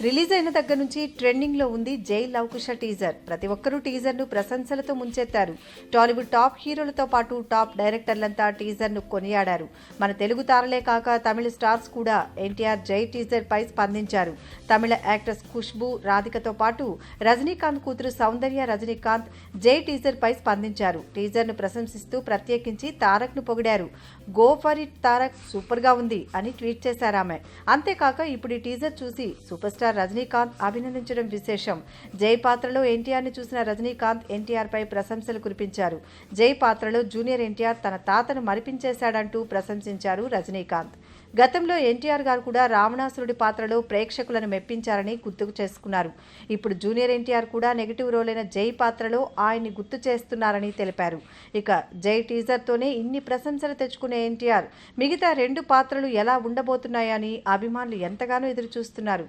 Release అయిన దగ్గర నుంచి ట్రెండింగ్ లో ఉంది జై లవకుశ టీజర్. ప్రతి ఒక్కరూ టీజర్ ను ప్రశంసలతో ముంచెత్తారు. టాలీవుడ్ టాప్ హీరోలతో పాటు టాప్ డైరెక్టర్లంతా టీజర్ ను కొనియాడారు. మన తెలుగు తారలే కాక తమిళ స్టార్స్ కూడా ఎన్టీఆర్ జై టీజర్ పై స్పందించారు. తమిళ యాక్టర్స్ ఖుష్బూ, రాధికతో పాటు రజనీకాంత్ కూతురు సౌందర్య రజనీకాంత్ జై టీజర్ పై స్పందించారు. టీజర్ ను ప్రశంసిస్తూ ప్రత్యేకించి తారక్ ను పొగిడారు. Go for it Tarak, super గా ఉంది అని ట్వీట్ చేశారు ఆమె. అంతేకాక ఇప్పుడు ఈ టీజర్ చూసి సూపర్ స్టార్ రజనీకాంత్ అభినందించడం విశేషం. జై పాత్రలో ఎన్టీఆర్ ని చూసిన రజనీకాంత్ ఎన్టీఆర్ పై ప్రశంసలు కురిపించారు. జై పాత్రలో జూనియర్ ఎన్టీఆర్ తన తాతను మరిపించేశాడంటూ ప్రశంసించారు రజనీకాంత్. గతంలో ఎన్టీఆర్ గారు కూడా రావణాసురుడి పాత్రలో ప్రేక్షకులను మెప్పించారని గుర్తుకు చేసుకున్నారు. ఇప్పుడు జూనియర్ ఎన్టీఆర్ కూడా నెగిటివ్ రోల్ అయిన జై పాత్రలో ఆయన్ని గుర్తు చేస్తున్నారని తెలిపారు. ఇక జై టీజర్తోనే ఇన్ని ప్రశంసలు తెచ్చుకునే ఎన్టీఆర్ మిగతా 2 పాత్రలు ఎలా ఉండబోతున్నాయని అభిమానులు ఎంతగానో ఎదురుచూస్తున్నారు.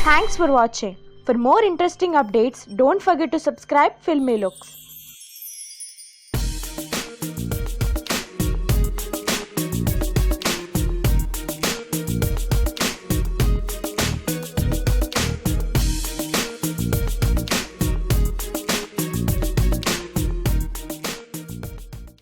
Thanks for watching. For more interesting updates, don't forget to subscribe Filmy Looks.